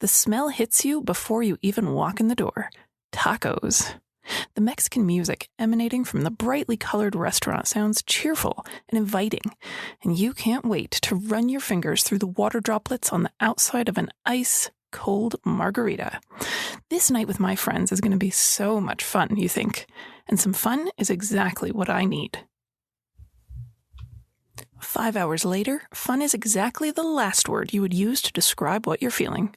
The smell hits you before you even walk in the door. Tacos. The Mexican music emanating from the brightly colored restaurant sounds cheerful and inviting, and you can't wait to run your fingers through the water droplets on the outside of an ice-cold margarita. This night with my friends is going to be so much fun, you think, and some fun is exactly what I need. 5 hours later, fun is exactly the last word you would use to describe what you're feeling.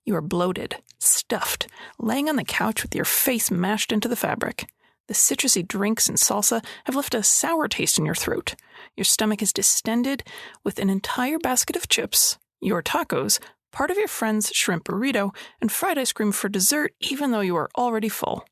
You are bloated, stuffed, laying on the couch with your face mashed into the fabric. The citrusy drinks and salsa have left a sour taste in your throat. Your stomach is distended with an entire basket of chips, your tacos, part of your friend's shrimp burrito, and fried ice cream for dessert, even though you are already full.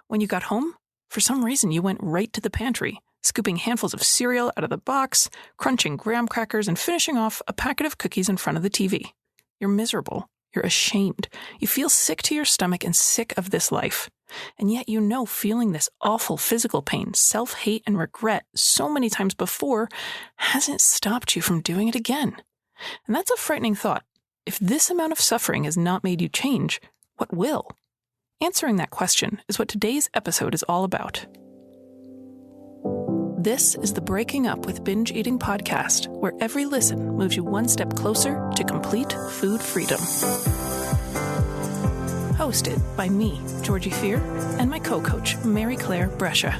When you got home, for some reason you went right to the pantry, scooping handfuls of cereal out of the box, crunching graham crackers, and finishing off a packet of cookies in front of the TV. You're miserable. You're ashamed. You feel sick to your stomach and sick of this life. And yet you know feeling this awful physical pain, self-hate, and regret so many times before hasn't stopped you from doing it again. And that's a frightening thought. If this amount of suffering has not made you change, what will? Answering that question is what today's episode is all about. This is the Breaking Up with Binge Eating podcast, where every listen moves you one step closer to complete food freedom. Hosted by me, Georgie Fear, and my co-coach, Mary Claire Brescia.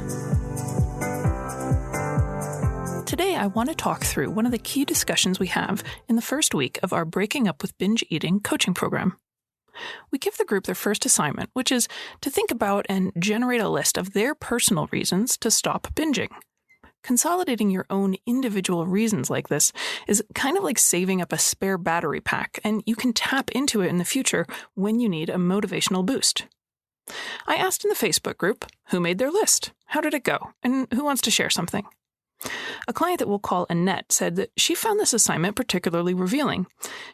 Today, I want to talk through one of the key discussions we have in the first week of our Breaking Up with Binge Eating coaching program. We give the group their first assignment, which is to think about and generate a list of their personal reasons to stop binging. Consolidating your own individual reasons like this is kind of like saving up a spare battery pack, and you can tap into it in the future when you need a motivational boost. I asked in the Facebook group who made their list, how did it go, and who wants to share something. A client that we'll call Annette said that she found this assignment particularly revealing.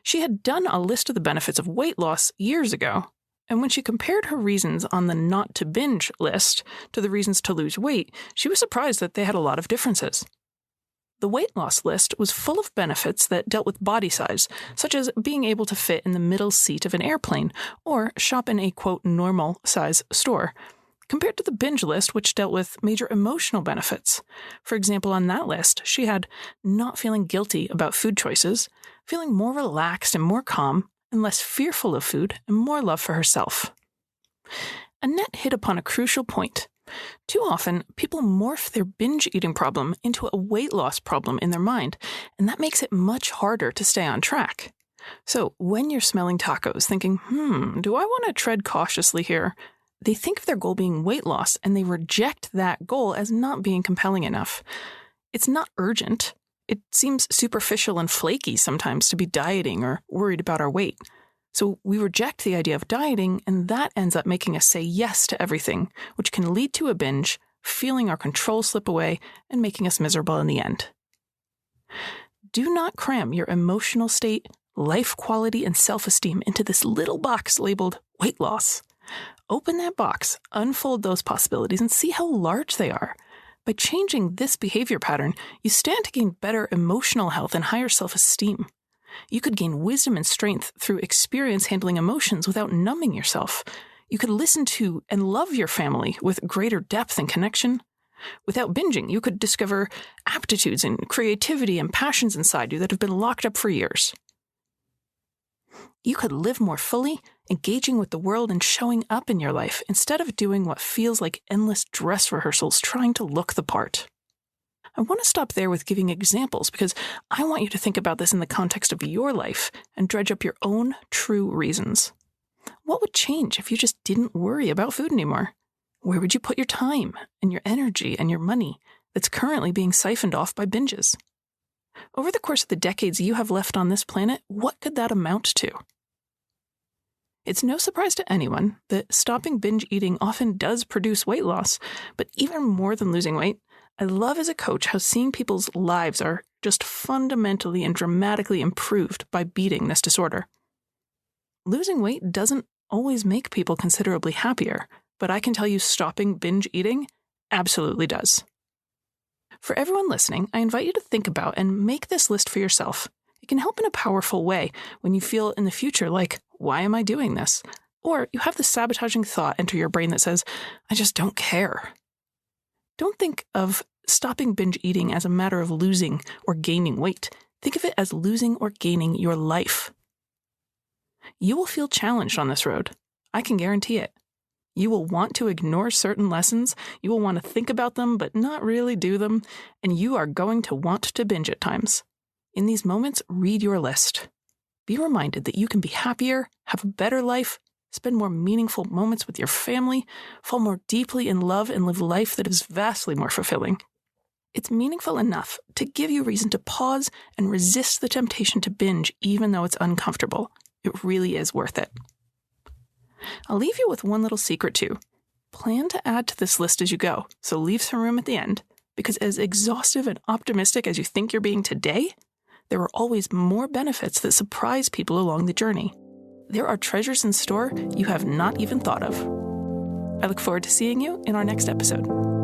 She had done a list of the benefits of weight loss years ago, and when she compared her reasons on the not to binge list to the reasons to lose weight, she was surprised that they had a lot of differences. The weight loss list was full of benefits that dealt with body size, such as being able to fit in the middle seat of an airplane or shop in a, quote, normal size store, compared to the binge list, which dealt with major emotional benefits. For example, on that list, she had not feeling guilty about food choices, feeling more relaxed and more calm, and less fearful of food, and more love for herself. Annette hit upon a crucial point. Too often, people morph their binge eating problem into a weight loss problem in their mind, and that makes it much harder to stay on track. So when you're smelling tacos, thinking, do I want to tread cautiously here? They think of their goal being weight loss, and they reject that goal as not being compelling enough. It's not urgent. It seems superficial and flaky sometimes to be dieting or worried about our weight. So we reject the idea of dieting, and that ends up making us say yes to everything, which can lead to a binge, feeling our control slip away, and making us miserable in the end. Do not cram your emotional state, life quality, and self-esteem into this little box labeled weight loss. Open that box, unfold those possibilities, and see how large they are. By changing this behavior pattern, you stand to gain better emotional health and higher self-esteem. You could gain wisdom and strength through experience handling emotions without numbing yourself. You could listen to and love your family with greater depth and connection. Without binging, you could discover aptitudes and creativity and passions inside you that have been locked up for years. You could live more fully, engaging with the world and showing up in your life instead of doing what feels like endless dress rehearsals trying to look the part. I want to stop there with giving examples because I want you to think about this in the context of your life and dredge up your own true reasons. What would change if you just didn't worry about food anymore? Where would you put your time and your energy and your money that's currently being siphoned off by binges? Over the course of the decades you have left on this planet, what could that amount to? It's no surprise to anyone that stopping binge eating often does produce weight loss, but even more than losing weight, I love as a coach how seeing people's lives are just fundamentally and dramatically improved by beating this disorder. Losing weight doesn't always make people considerably happier, but I can tell you stopping binge eating absolutely does. For everyone listening, I invite you to think about and make this list for yourself. It can help in a powerful way when you feel in the future like, why am I doing this? Or you have the sabotaging thought enter your brain that says, I just don't care. Don't think of stopping binge eating as a matter of losing or gaining weight. Think of it as losing or gaining your life. You will feel challenged on this road. I can guarantee it. You will want to ignore certain lessons, you will want to think about them but not really do them, and you are going to want to binge at times. In these moments, read your list. Be reminded that you can be happier, have a better life, spend more meaningful moments with your family, fall more deeply in love, and live life that is vastly more fulfilling. It's meaningful enough to give you reason to pause and resist the temptation to binge even though it's uncomfortable. It really is worth it. I'll leave you with one little secret too. Plan to add to this list as you go, so leave some room at the end, because as exhaustive and optimistic as you think you're being today, there are always more benefits that surprise people along the journey. There are treasures in store you have not even thought of. I look forward to seeing you in our next episode.